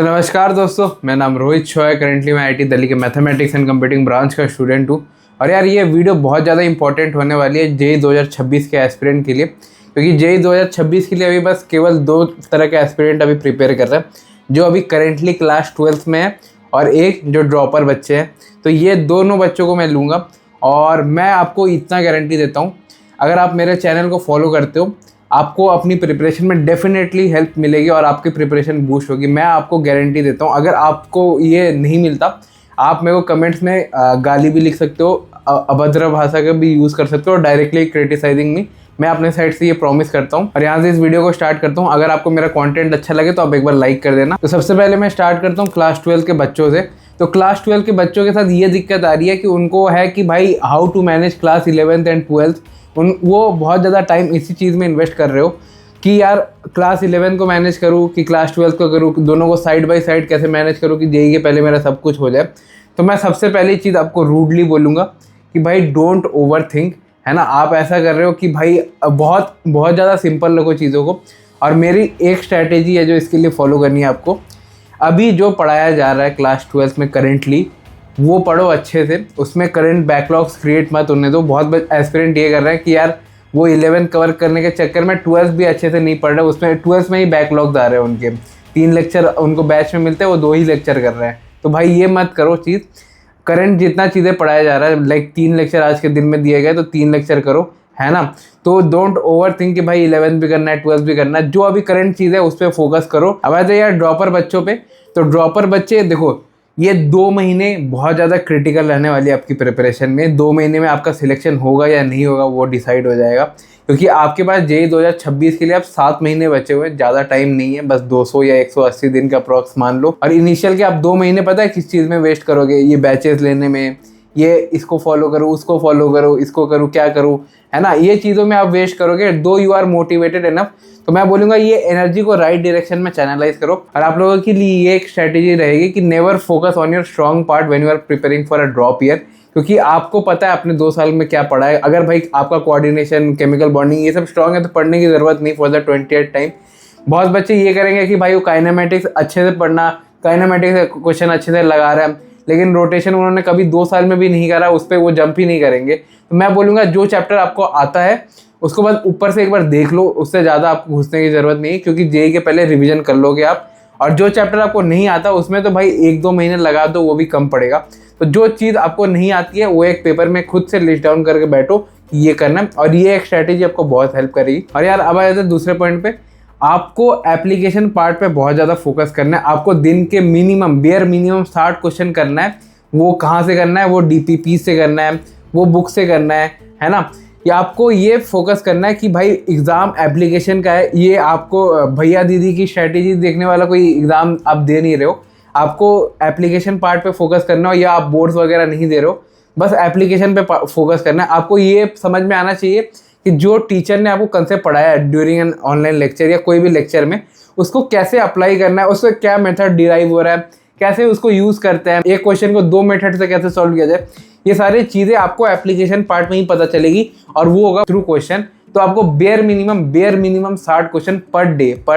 तो नमस्कार दोस्तों, मेरा नाम रोहित शॉ है। करेंटली मैं आईआईटी दिल्ली के मैथमेटिक्स एंड कंप्यूटिंग ब्रांच का स्टूडेंट हूँ। और यार ये वीडियो बहुत ज़्यादा इंपॉर्टेंट होने वाली है जेई 2026 के एस्पिरेंट के लिए, क्योंकि जेई 2026 के लिए अभी बस केवल 2 तरह के एस्पिरेंट अभी प्रिपेयर कर रहे हैं, जो अभी करेंटली क्लास 12th में है और एक जो ड्रॉपर बच्चे हैं। तो ये दोनों बच्चों को मैं लूँगा और मैं आपको इतना गारंटी देता हूँ, अगर आप मेरे चैनल को फॉलो करते हो आपको अपनी प्रिपरेशन में डेफिनेटली हेल्प मिलेगी और आपकी प्रिपरेशन बूस्ट होगी। मैं आपको गारंटी देता हूँ। अगर आपको ये नहीं मिलता, आप मेरे को कमेंट्स में गाली भी लिख सकते हो, अभद्र भाषा का भी यूज़ कर सकते हो, डायरेक्टली क्रिटिसाइजिंग मी। मैं अपने साइड से ये प्रॉमिस करता हूँ। और यहाँ से इस वीडियो को स्टार्ट करता हूँ। अगर आपको मेरा कंटेंट अच्छा लगे तो आप एक बार लाइक कर देना। तो सबसे पहले मैं स्टार्ट करता हूँ क्लास 12 के बच्चों से। तो क्लास 12 के बच्चों के साथ ये दिक्कत आ रही है कि उनको है कि भाई how to manage class 11th and 12th। वो बहुत ज़्यादा टाइम इसी चीज़ में इन्वेस्ट कर रहे हो कि यार क्लास 11 को मैनेज करूँ कि क्लास 12 को करूँ, दोनों को साइड बाय साइड कैसे मैनेज करूँ कि जेईई के पहले मेरा सब कुछ हो जाए। तो मैं सबसे पहली चीज़ आपको रूडली बोलूँगा कि भाई डोंट ओवर थिंक, है ना। आप ऐसा कर रहे हो कि भाई बहुत बहुत ज़्यादा सिंपल रखो चीज़ों को। और मेरी एक स्ट्रैटेजी है जो इसके लिए फॉलो करनी है आपको। अभी जो पढ़ाया जा रहा है क्लास 12 में करेंटली, वो पढ़ो अच्छे से। उसमें करंट बैकलॉग्स क्रिएट मत होने दो। बहुत एस्पिरेंट ये कर रहे हैं कि यार वो 11 कवर करने के चक्कर में 12 भी अच्छे से नहीं पढ़ रहे, उसमें 12 में ही बैकलॉग्स आ रहे हैं उनके। 3 लेक्चर उनको बैच में मिलते हैं, वो 2 ही लेक्चर कर रहे हैं। तो भाई ये मत करो चीज़। करंट जितना चीज़ें पढ़ाया जा रहा है, लाइक 3 लेक्चर आज के दिन में दिए गए तो 3 लेक्चर करो, है ना। तो डोंट ओवर थिंक कि भाई 11 भी करना है 12 भी करना है। जो अभी करंट चीज़ है उस पर फोकस करो। अब आते यार ड्रॉपर बच्चों पे। तो ड्रॉपर बच्चे देखो, ये 2 महीने बहुत ज़्यादा क्रिटिकल रहने वाली है आपकी प्रिपरेशन में। 2 महीने में आपका सिलेक्शन होगा या नहीं होगा वो डिसाइड हो जाएगा, क्योंकि आपके पास जेईई 2026 के लिए अब 7 महीने बचे हुए हैं। ज़्यादा टाइम नहीं है, बस 200 या 180 दिन का अप्रॉक्स मान लो। और इनिशियल के आप 2 महीने पता है किस चीज़ में वेस्ट करोगे? ये बैचेस लेने में, ये इसको फॉलो करो, उसको फॉलो करो, इसको करूँ, क्या करूँ, है ना। ये चीज़ों में आप वेस्ट करोगे। दो यू आर मोटिवेटेड इनफ, तो मैं बोलूँगा ये एनर्जी को राइट डायरेक्शन में चैनलाइज करो। और आप लोगों के लिए ये एक स्ट्रैटेजी रहेगी कि never focus on your strong part when you are preparing for a drop year, क्योंकि आपको पता है आपने 2 साल में क्या पढ़ा है। अगर भाई आपका कोऑर्डिनेशन, केमिकल बॉन्डिंग ये सब स्ट्रॉन्ग है तो पढ़ने की ज़रूरत नहीं फॉर द 20th टाइम। बहुत बच्चे ये करेंगे कि भाई वो काइनेमेटिक्स अच्छे से पढ़ना, काइनेमेटिक्स क्वेश्चन अच्छे से लगा रहे हैं, लेकिन रोटेशन उन्होंने कभी 2 साल में भी नहीं करा, उस पर वो जंप ही नहीं करेंगे। तो मैं बोलूँगा जो चैप्टर आपको आता है उसको बस ऊपर से एक बार देख लो, उससे ज़्यादा आपको घुसने की ज़रूरत नहीं है, क्योंकि जेईई के पहले रिवीजन कर लोगे आप। और जो चैप्टर आपको नहीं आता उसमें तो भाई 1-2 महीने लगा दो, वो भी कम पड़ेगा। तो जो चीज़ आपको नहीं आती है वो एक पेपर में खुद से लिस्ट डाउन करके बैठो कि ये करना है, और ये एक स्ट्रैटेजी आपको बहुत हेल्प करेगी। और यार अब आ जाते हैं दूसरे पॉइंट पे। आपको एप्लीकेशन पार्ट पे बहुत ज़्यादा फोकस करना है। आपको दिन के बेयर मिनिमम 60 क्वेश्चन करना है। वो कहाँ से करना है? वो डीपीपी से करना है, वो बुक से करना है ना। या आपको ये फोकस करना है कि भाई एग्ज़ाम एप्लीकेशन का है। ये आपको भैया दीदी की स्ट्रैटेजी देखने वाला कोई एग्ज़ाम आप दे नहीं रहे हो। आपको एप्लीकेशन पार्ट पे फोकस करना हो, या आप बोर्ड्स वगैरह नहीं दे रहे हो, बस एप्लीकेशन पे फोकस करना है। आपको ये समझ में आना चाहिए कि जो टीचर ने आपको कंसेप्ट पढ़ाया है ड्यूरिंग एन ऑनलाइन लेक्चर या कोई भी लेक्चर में, उसको कैसे अप्लाई करना है, उससे क्या मेथड डिराइव हो रहा है, कैसे उसको यूज़ करते हैं, एक क्वेश्चन को 2 मेथड से कैसे सॉल्व किया जाए। ये सारी चीज़ें आपको एप्लीकेशन पार्ट में ही पता चलेगी, और वो होगा थ्रू क्वेश्चन। तो आपको bare minimum 60 question per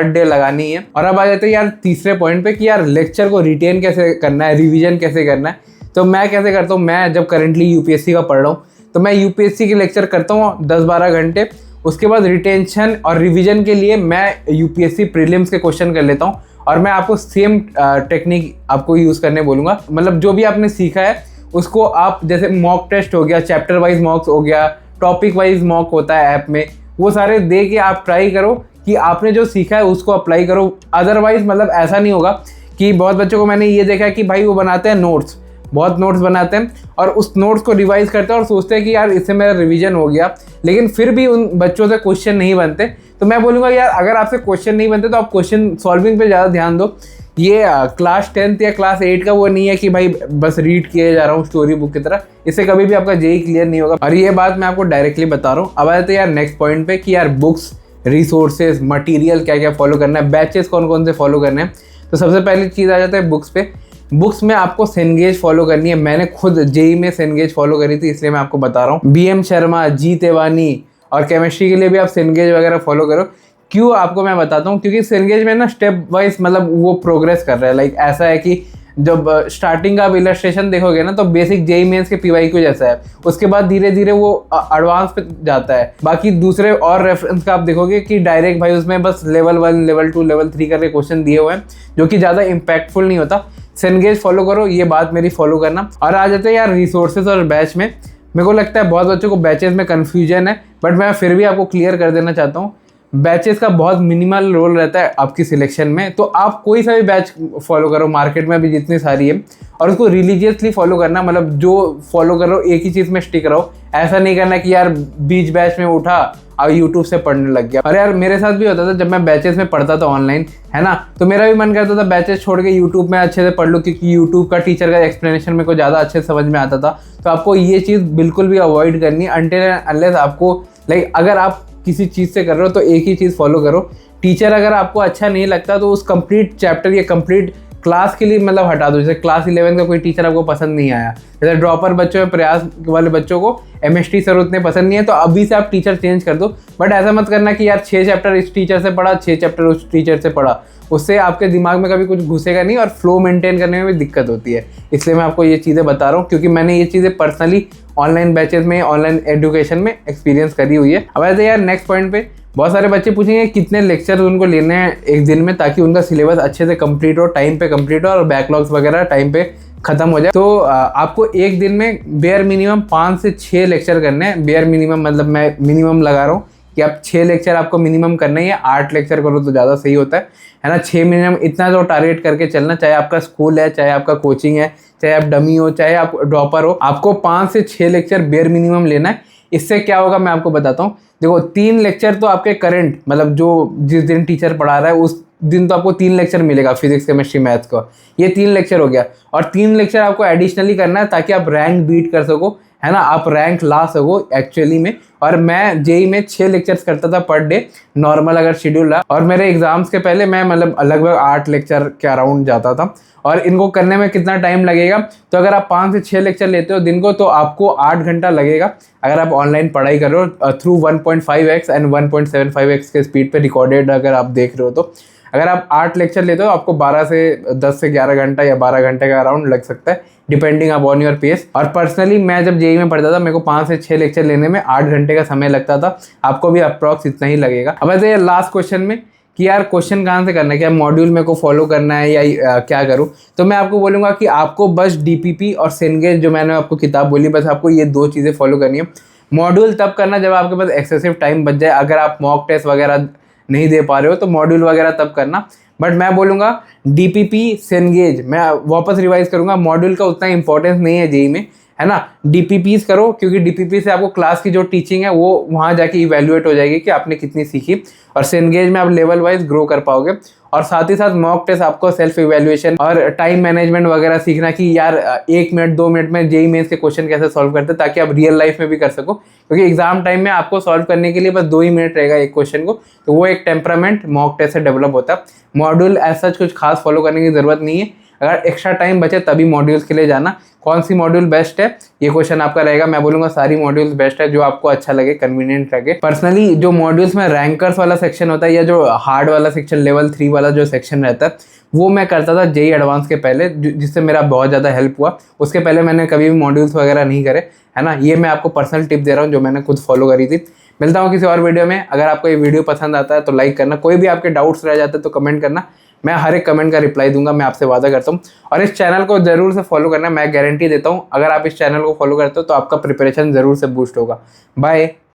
day लगानी है। और अब आ जाते हैं यार तीसरे पॉइंट पे कि यार लेक्चर को रिटेन कैसे करना है, रिवीजन कैसे करना है। तो मैं कैसे करता हूँ, मैं जब करेंटली यूपीएससी का पढ़ रहा हूँ तो मैं यूपीएससी के लेक्चर करता हूँ 10-12 घंटे। उसके बाद रिटेंशन और रिवीजन के लिए मैं यूपीएससी प्रीलिम्स के क्वेश्चन कर लेता हूँ। और मैं आपको सेम टेक्निक आपको यूज़ करने बोलूँगा। मतलब जो भी आपने सीखा है उसको आप, जैसे मॉक टेस्ट हो गया, चैप्टर वाइज मॉक्स हो गया, टॉपिक वाइज मॉक होता है ऐप में, वो सारे दे के आप ट्राई करो कि आपने जो सीखा है उसको अप्लाई करो। अदरवाइज मतलब ऐसा नहीं होगा कि बहुत बच्चों को मैंने ये देखा है कि भाई वो बनाते हैं नोट्स, बहुत नोट्स बनाते हैं और उस नोट्स को रिवाइज करते हैं और सोचते हैं कि यार इससे मेरा रिवीजन हो गया, लेकिन फिर भी उन बच्चों से क्वेश्चन नहीं बनते। तो मैं बोलूँगा यार अगर आपसे क्वेश्चन नहीं बनते तो आप क्वेश्चन सॉल्विंग पे ज़्यादा ध्यान दो। ये क्लास 10th या क्लास 8 का वो नहीं है कि भाई बस रीड किए जा रहा हूँ स्टोरी बुक की तरह, इससे कभी भी आपका जेईई क्लियर नहीं होगा। और ये बात मैं आपको डायरेक्टली बता रहा हूँ। अब आते हैं यार नेक्स्ट पॉइंट पे कि यार बुक्स, रिसोर्सेज, मटेरियल क्या क्या फॉलो करना है, बैचेस कौन कौन से फॉलो करने हैं। तो सबसे पहली चीज़ आ जाता है बुक्स पे। बुक्स में आपको सेनगेज फॉलो करनी है। मैंने खुद जेईई में सेनगेज फॉलो करी थी, इसलिए मैं आपको बता रहा हूँ। बीएम शर्मा, जी तेवानी, और केमिस्ट्री के लिए भी आप सेनगेज वगैरह फॉलो करो। क्यों आपको मैं बताता हूँ, क्योंकि सेनगेज में ना स्टेप वाइज मतलब वो प्रोग्रेस कर रहा है। लाइक ऐसा है कि जब स्टार्टिंग का आप इलस्ट्रेशन देखोगे ना तो बेसिक जेई मेंस के पीवाईक्यू जैसा है, उसके बाद धीरे धीरे वो एडवांस पे जाता है। बाकी दूसरे और रेफरेंस का आप देखोगे कि डायरेक्ट भाई उसमें बस लेवल 1 लेवल 2 लेवल 3 करके क्वेश्चन दिए हुए हैं, जो कि ज़्यादा इम्पैक्टफुल नहीं होता। सेनगेज फॉलो करो, ये बात मेरी फॉलो करना। और आ जाते हैं यार रिसोर्सेज और बैच में। मेरे को लगता है बहुत बच्चों को बैचेस में कन्फ्यूजन है, बट मैं फिर भी आपको क्लियर कर देना चाहता हूँ। बैचेस का बहुत मिनिमल रोल रहता है आपकी सिलेक्शन में, तो आप कोई सा भी बैच फॉलो करो, मार्केट में भी जितनी सारी है, और उसको रिलीजियसली फॉलो करना। मतलब जो फॉलो करो एक ही चीज़ में स्टिक रहो। ऐसा नहीं करना कि यार बीच बैच में उठा और यूट्यूब से पढ़ने लग गया। अरे यार मेरे साथ भी होता था, जब मैं बैचेस में पढ़ता था ऑनलाइन, है ना, तो मेरा भी मन करता था बैचेस छोड़ के यूट्यूब में अच्छे से पढ़ लूँ, क्योंकि यूट्यूब का टीचर का एक्सप्लेनेशन मेरे को ज़्यादा अच्छे से समझ में आता था। तो आपको ये चीज़ बिल्कुल भी अवॉइड करनी है अनटिल अनलेस आपको लाइक अगर आप किसी चीज़ से कर रहे हो तो एक ही चीज़ फॉलो करो। टीचर अगर आपको अच्छा नहीं लगता तो उस कंप्लीट चैप्टर या कंप्लीट क्लास के लिए मतलब हटा दो। जैसे क्लास 11 का कोई टीचर आपको पसंद नहीं आया, जैसे ड्रॉपर बच्चों में प्रयास वाले बच्चों को एमएसटी सर उतने पसंद नहीं है, तो अभी से आप टीचर चेंज कर दो। बट ऐसा मत करना कि यार 6 चैप्टर इस टीचर से पढ़ा, 6 चैप्टर उस टीचर से पढ़ा। उससे आपके दिमाग में कभी कुछ घुसेगा नहीं और फ्लो मेंटेन करने में भी दिक्कत होती है। इसलिए मैं आपको ये चीज़ें बता रहा हूँ, क्योंकि मैंने ये चीज़ें पर्सनली ऑनलाइन बैचेस में, ऑनलाइन एजुकेशन में एक्सपीरियंस करी हुई है। अब ऐसे यार नेक्स्ट पॉइंट पे बहुत सारे बच्चे पूछेंगे कितने लेक्चर उनको लेने हैं एक दिन में, ताकि उनका सिलेबस अच्छे से कंप्लीट हो, टाइम पे कंप्लीट हो और बैकलॉग्स वगैरह टाइम पे खत्म हो जाए। तो आपको एक दिन में बेयर मिनिमम 5 से 6 लेक्चर करने हैं। बेयर मिनिमम मतलब मैं मिनिमम लगा रहा हूँ कि आप 6 लेक्चर आपको मिनिमम करना ही है। 8 लेक्चर करो तो ज़्यादा सही होता है ना। 6 मिनिमम इतना तो टारगेट करके चलना, चाहे आपका स्कूल है, चाहे आपका कोचिंग है, चाहे आप डमी हो, चाहे आप ड्रॉपर हो, आपको 5 से 6 लेक्चर बेयर मिनिमम लेना है। इससे क्या होगा मैं आपको बताता हूँ। देखो 3 लेक्चर तो आपके करंट मतलब जो जिस दिन टीचर पढ़ा रहा है उस दिन तो आपको 3 लेक्चर मिलेगा, फिजिक्स केमिस्ट्री मैथ्स का। ये 3 लेक्चर हो गया, और 3 लेक्चर आपको एडिशनली करना है ताकि आप रैंक बीट कर सको, है ना, आप रैंक ला सको एक्चुअली में। और मैं जेई में 6 लेक्चर्स करता था पर डे, नॉर्मल अगर शेड्यूल रहा। और मेरे एग्जाम्स के पहले मैं मतलब लगभग 8 लेक्चर के अराउंड जाता था। और इनको करने में कितना टाइम लगेगा, तो अगर आप 5 से 6 लेक्चर लेते हो दिन को तो आपको 8 घंटा लगेगा, अगर आप ऑनलाइन पढ़ाई कर रहे हो थ्रू 1.5x एंड 1.75x के स्पीड पे रिकॉर्डेड अगर आप देख रहे हो। तो अगर आप 8 लेक्चर लेते हो आपको 12 से 10 से 11 घंटा या 12 घंटे का अराउंड लग सकता है, डिपेंडिंग अपॉन योर पेस। और पर्सनली मैं जब जेई में पढ़ता था मेरे को 5 से 6 लेक्चर लेने में 8 घंटे का समय लगता था। आपको भी अप्रॉक्स इतना ही लगेगा। अब ऐसे लास्ट क्वेश्चन में कि यार क्वेश्चन कहाँ से करना है, क्या मॉड्यूल मेरे को फॉलो करना है या क्या करूँ, तो मैं आपको बोलूँगा कि आपको बस डीपीपी और सेनगेज जो मैंने आपको किताब बोली, बस आपको ये 2 चीज़ें फॉलो करनी है। मॉड्यूल तब करना जब आपके पास एक्सेसिव टाइम बच जाए। अगर आप मॉक टेस्ट वगैरह नहीं दे पा रहे हो तो मॉड्यूल वगैरह तब करना। बट मैं बोलूँगा डीपीपी सेनगेज, मैं वापस रिवाइज करूँगा, मॉड्यूल का उतना इंपॉर्टेंस नहीं है जेई में, है ना। डीपीपीस करो, क्योंकि डीपीपी से आपको क्लास की जो टीचिंग है वो वहाँ जाके इवैल्यूएट हो जाएगी कि आपने कितनी सीखी। और सेनगेज में आप लेवल वाइज ग्रो कर पाओगे। और साथ ही साथ मॉक टेस्ट आपको सेल्फ इवैल्यूएशन और टाइम मैनेजमेंट वगैरह सीखना कि यार 1 मिनट 2 मिनट में जेई मेंस के क्वेश्चन कैसे सॉल्व करते हैं, ताकि आप रियल लाइफ में भी कर सको। क्योंकि एग्जाम टाइम में आपको सॉल्व करने के लिए बस 2 ही मिनट रहेगा एक क्वेश्चन को, तो वो एक टेम्परामेंट मॉक टेस्ट से डेवलप होता है। मॉड्यूल ऐसा कुछ खास फॉलो करने की जरूरत नहीं है। अगर एक्स्ट्रा टाइम बचे तभी मॉड्यूल्स के लिए जाना। कौन सी मॉड्यूल बेस्ट है ये क्वेश्चन आपका रहेगा। मैं बोलूँगा सारी मॉड्यूल्स बेस्ट है, जो आपको अच्छा लगे, कन्वीनियंट लगे। पर्सनली जो मॉड्यूल्स में रैंकर्स वाला सेक्शन होता है या जो हार्ड वाला सेक्शन लेवल 3 वाला जो सेक्शन रहता है वो मैं करता था जेई एडवांस के पहले, जिससे मेरा बहुत ज़्यादा हेल्प हुआ। उसके पहले मैंने कभी भी मॉड्यूल्स वगैरह नहीं करे, है ना। ये मैं आपको पर्सनल टिप दे रहा हूँ जो मैंने खुद फॉलो करी थी। मिलता हूँ किसी और वीडियो में। अगर आपको ये वीडियो पसंद आता है तो लाइक करना, कोई भी आपके डाउट्स रह जाते हैं तो कमेंट करना, मैं हर एक कमेंट का रिप्लाई दूंगा, मैं आपसे वादा करता हूँ। और इस चैनल को जरूर से फॉलो करना, मैं गारंटी देता हूँ अगर आप इस चैनल को फॉलो करते हो तो आपका प्रिपरेशन जरूर से बूस्ट होगा। बाय।